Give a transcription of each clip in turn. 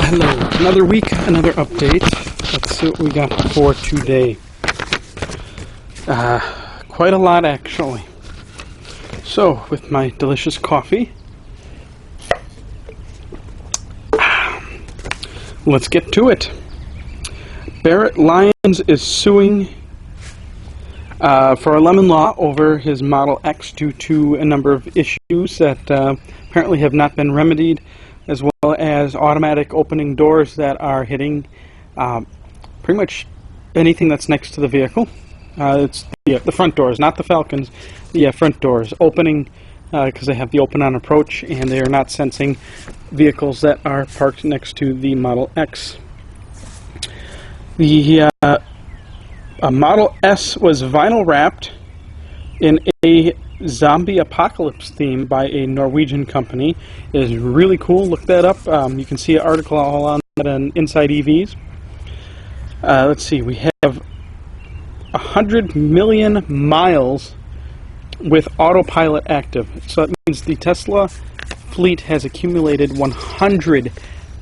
Hello, another week, another update. Let's see what we got for today. Quite a lot, actually. So, with my delicious coffee, let's get to it. Barrett Lyons is suing for a lemon law over his Model X due to a number of issues that apparently have not been remedied, as well as automatic opening doors that are hitting pretty much anything that's next to the vehicle. It's the front doors, not the Falcons, the front doors opening because they have the open on approach and they are not sensing vehicles that are parked next to the Model X. The Model S was vinyl wrapped in a Zombie Apocalypse theme by a Norwegian company. It is really cool. Look that up. You can see an article all on that on Inside EVs. Let's see. We have 100 million miles with Autopilot active. So that means the Tesla fleet has accumulated 100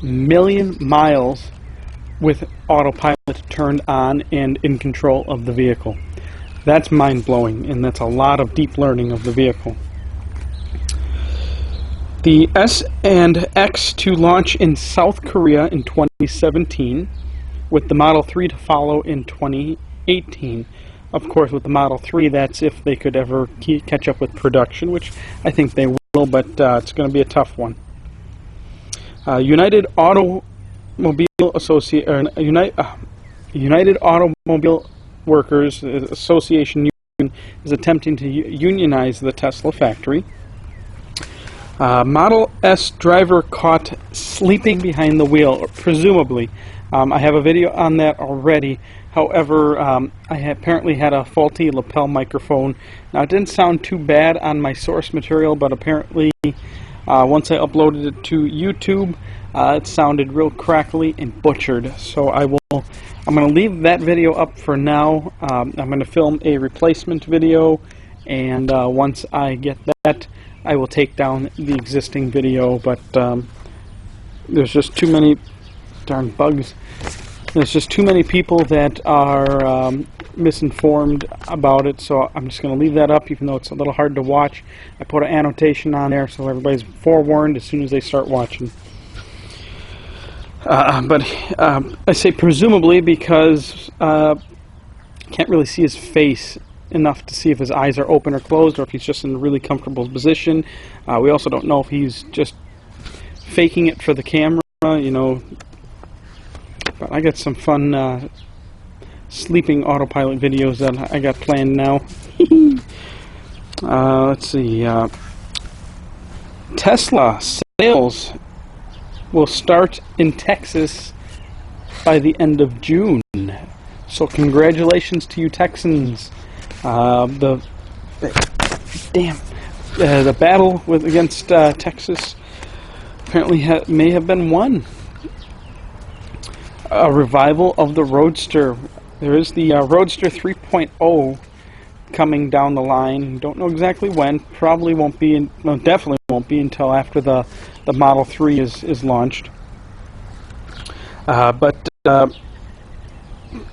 million miles with Autopilot turned on and in control of the vehicle. That's mind-blowing, and that's a lot of deep learning of the vehicle. The S and X to launch in South Korea in 2017, with the Model 3 to follow in 2018. Of course, with the Model 3, that's if they could ever catch up with production, which I think they will, but it's going to be a tough one. United Automobile Workers Association Union is attempting to unionize the Tesla factory. Model S driver caught sleeping behind the wheel, presumably. I have a video on that already. However, I apparently had a faulty lapel microphone. Now, it didn't sound too bad on my source material, but apparently once I uploaded it to YouTube, it sounded real crackly and butchered. So I'm going to leave that video up for now. I'm going to film a replacement video, and once I get that, I will take down the existing video. But there's just too many darn bugs. There's just too many people that are misinformed about it, so I'm just going to leave that up, even though it's a little hard to watch. I put an annotation on there so everybody's forewarned as soon as they start watching. But I say presumably because can't really see his face enough to see if his eyes are open or closed, or if he's just in a really comfortable position. We also don't know if he's just faking it for the camera, you know. But I got some fun sleeping autopilot videos that I got planned now. Let's see. Tesla sales will start in Texas by the end of June. So congratulations to you Texans. The battle against Texas apparently may have been won. A revival of the Roadster. There is the Roadster 3.0 coming down the line. Don't know exactly when. Probably won't be. Definitely won't be until after the Model 3 is launched. But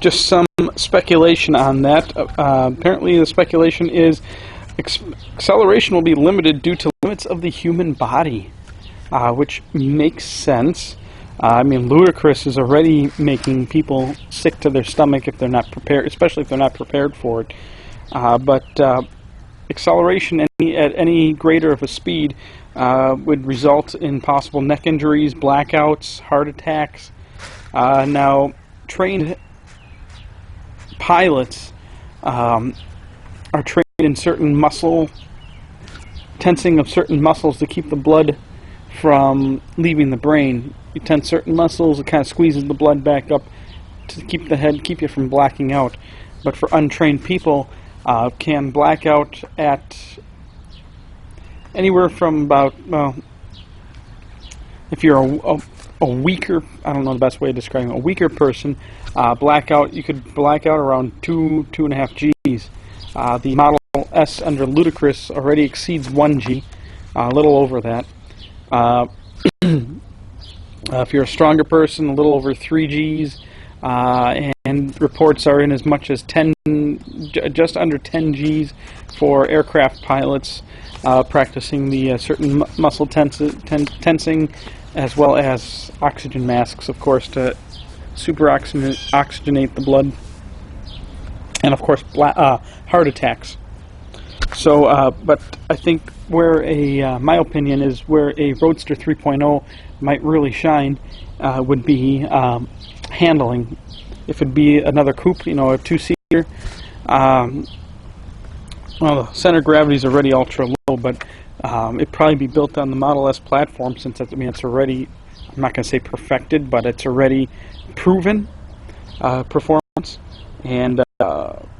just some speculation on that. Apparently, the speculation is acceleration will be limited due to limits of the human body, which makes sense. I mean, Ludicrous is already making people sick to their stomach if they're not prepared, especially if they're not prepared for it. But acceleration at any greater of a speed would result in possible neck injuries, blackouts, heart attacks. Now, trained pilots are trained in certain tensing of certain muscles to keep the blood from leaving the brain. You tense certain muscles, it kind of squeezes the blood back up to keep you from blacking out. But for untrained people, can black out at anywhere from about, well, if you're a weaker, I don't know the best way of describing it, a weaker person, you could black out around 2.5 Gs. The Model S under Ludicrous already exceeds 1 G, a little over that. If you're a stronger person, a little over 3 Gs, and reports are in as much as just under 10 Gs for aircraft pilots practicing the certain muscle tensing, as well as oxygen masks, of course, to super oxygenate the blood, and of course heart attacks. So, but I think where my opinion is where a Roadster 3.0 might really shine would be handling. If it'd be another coupe, you know, a 2-seater, well, the center of gravity is already ultra low, but it'd probably be built on the Model S platform, since it's, I mean, it's already, I'm not going to say perfected, but it's already proven performance. And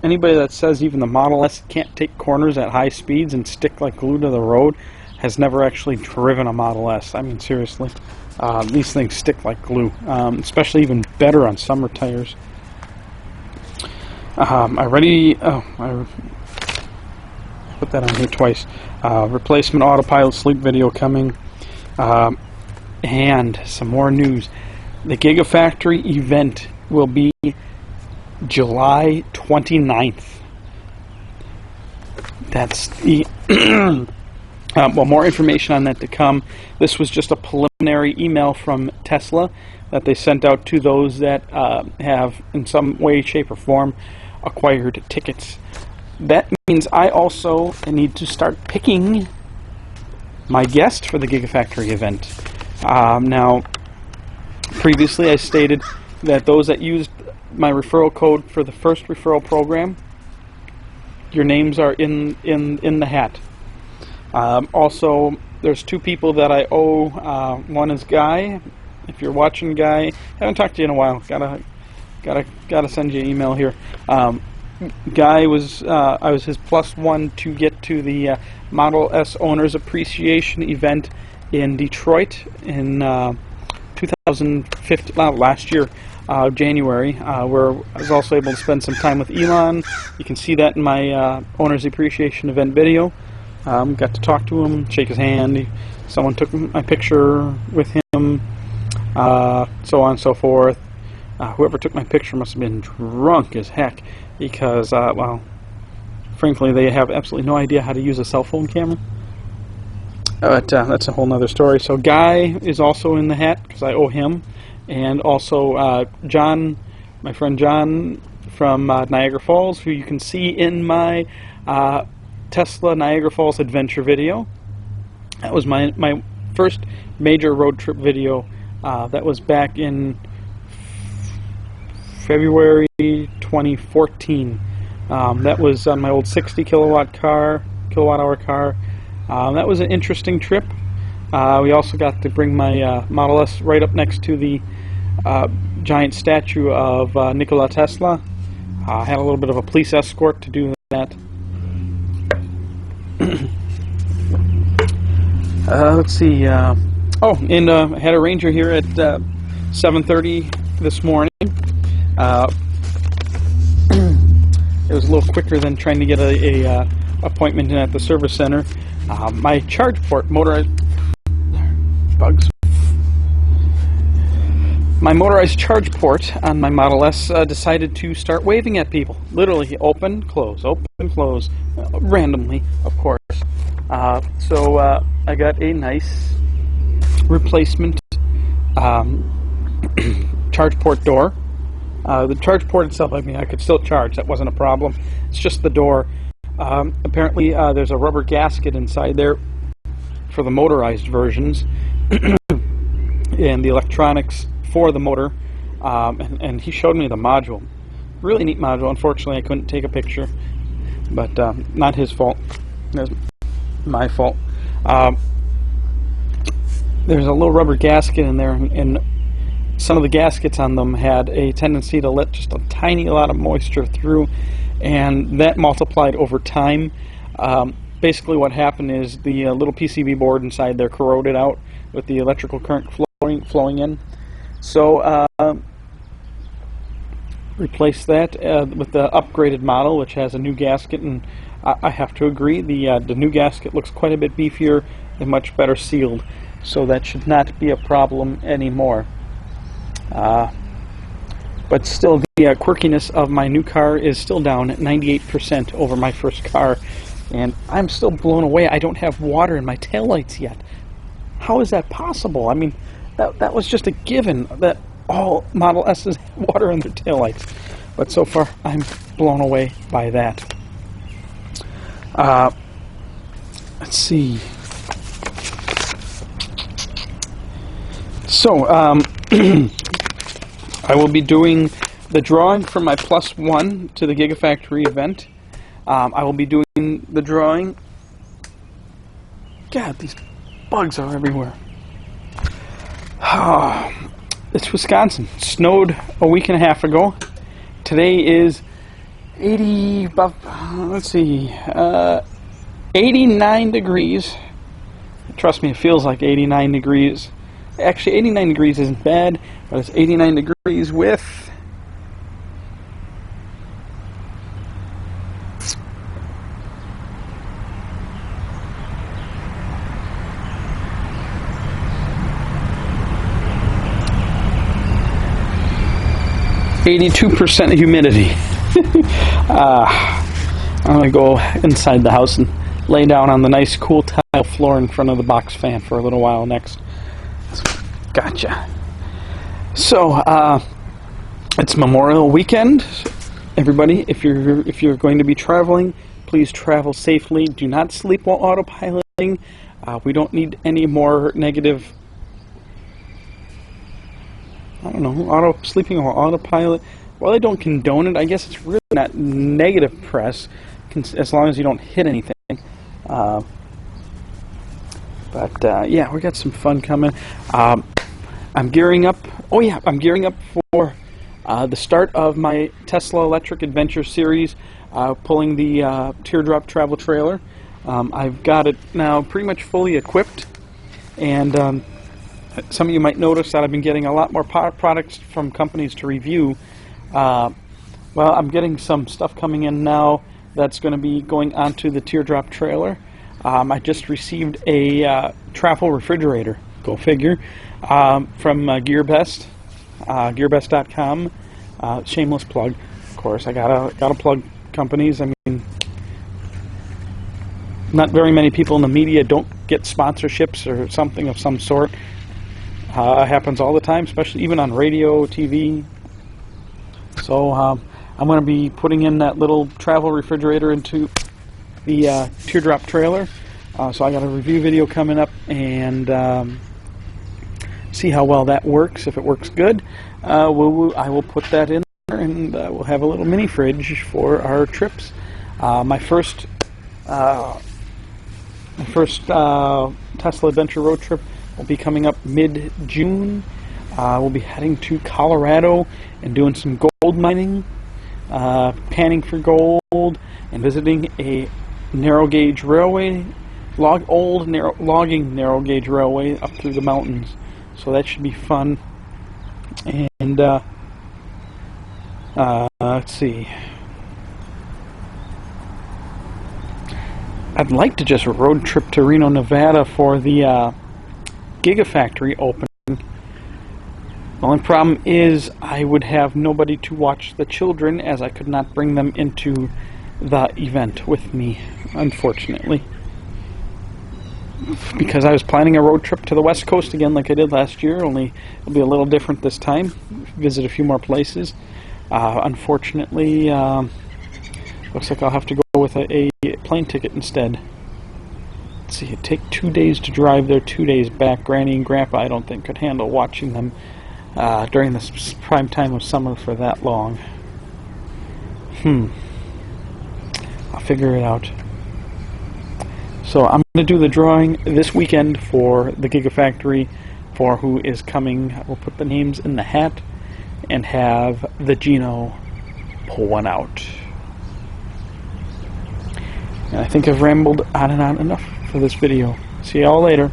anybody that says even the Model S can't take corners at high speeds and stick like glue to the road has never actually driven a Model S. I mean, seriously, these things stick like glue, especially even better on summer tires. I put that on here twice. Replacement autopilot sleep video coming, and some more news. The Gigafactory event will be July 29th. That's the well, more information on that to come. This was just a preliminary email from Tesla that they sent out to those that have, in some way, shape, or form, acquired tickets. That means I also need to start picking my guest for the Gigafactory event. Now, previously I stated that those that used my referral code for the first referral program, your names are in the hat. Also, there's 2 people that I owe. One is Guy. If you're watching, Guy, haven't talked to you in a while. Gotta send you an email here. Guy was I was his +1 to get to the Model S Owners Appreciation event in Detroit in 2015, last year, January, where I was also able to spend some time with Elon. You can see that in my Owners Appreciation event video. Got to talk to him, shake his hand. Someone took my picture with him, so on and so forth. Whoever took my picture must have been drunk as heck, because, well, frankly, they have absolutely no idea how to use a cell phone camera. But that's a whole nother story. So Guy is also in the hat, because I owe him. And also John, my friend John from Niagara Falls, who you can see in my Tesla Niagara Falls adventure video. That was my first major road trip video. That was back in February 2014. That was on my old 60 kilowatt hour car. That was an interesting trip. We also got to bring my Model S right up next to the giant statue of Nikola Tesla. I had a little bit of a police escort to do that. Let's see. Oh, and I had a ranger here at 7:30 this morning. It was a little quicker than trying to get a appointment in at the service center. My charge port, motorized bugs. My motorized charge port on my Model S decided to start waving at people. Literally, open, close, randomly, of course. So I got a nice replacement charge port door. The charge port itself, I mean, I could still charge. That wasn't a problem. It's just the door. Apparently, there's a rubber gasket inside there for the motorized versions, and the electronics for the motor. And he showed me the module. Really neat module. Unfortunately, I couldn't take a picture, but not his fault. That's my fault. There's a little rubber gasket in there, and some of the gaskets on them had a tendency to let just a tiny lot of moisture through, and that multiplied over time. Basically what happened is the little PCB board inside there corroded out with the electrical current flowing in. So replace that with the upgraded model, which has a new gasket, and I have to agree, the new gasket looks quite a bit beefier and much better sealed. so that should not be a problem anymore. But still, the quirkiness of my new car is still down at 98% over my first car, and I'm still blown away. I don't have water in my taillights yet. How is that possible? I mean, that was just a given that all Model S's have water in their taillights. But so far, I'm blown away by that. Let's see. So, I will be doing the drawing for my +1 to the Gigafactory event. I will be doing the drawing. God, these bugs are everywhere. It's Wisconsin. It snowed a week and a half ago. Today is 89 degrees. Trust me, it feels like 89 degrees. Actually, 89 degrees isn't bad, but it's 89 degrees with 82% humidity. I'm going to go inside the house and lay down on the nice cool tile floor in front of the box fan for a little while next. Gotcha. So, it's Memorial Weekend. Everybody, if you're going to be traveling, please travel safely. Do not sleep while autopiloting. We don't need any more negative, I don't know, sleeping while autopilot. Well, I don't condone it. I guess it's really not negative press, as long as you don't hit anything. Yeah, we got some fun coming. I'm gearing up. Oh yeah, I'm gearing up for the start of my Tesla Electric Adventure series, pulling the teardrop travel trailer. I've got it now pretty much fully equipped, and some of you might notice that I've been getting a lot more products from companies to review. Well, I'm getting some stuff coming in now that's going to be going onto the teardrop trailer. I just received a travel refrigerator, go figure, from GearBest, gearbest.com. Shameless plug, of course. I gotta plug companies. I mean, not very many people in the media don't get sponsorships or something of some sort. It happens all the time, especially even on radio, TV. So I'm going to be putting in that little travel refrigerator into the teardrop trailer. So I got a review video coming up, and see how well that works. If it works good, I will put that in there, and we'll have a little mini fridge for our trips. My first Tesla Adventure road trip will be coming up mid-June. We'll be heading to Colorado and doing some gold mining, panning for gold, and visiting a narrow gauge railway, logging narrow gauge railway up through the mountains. So that should be fun. And let's see. I'd like to just road trip to Reno, Nevada for the Gigafactory opening. The only problem is I would have nobody to watch the children, as I could not bring them into the event with me, unfortunately. Because I was planning a road trip to the West Coast again like I did last year, only it'll be a little different this time. Visit a few more places. Unfortunately, looks like I'll have to go with a plane ticket instead. Let's see, it'd take 2 days to drive there, 2 days back. Granny and Grandpa, I don't think, could handle watching them during the prime time of summer for that long. I'll figure it out. So I'm going to do the drawing this weekend for the Gigafactory, for who is coming. We'll put the names in the hat and have the Gino pull one out. And I think I've rambled on and on enough for this video. See y'all later.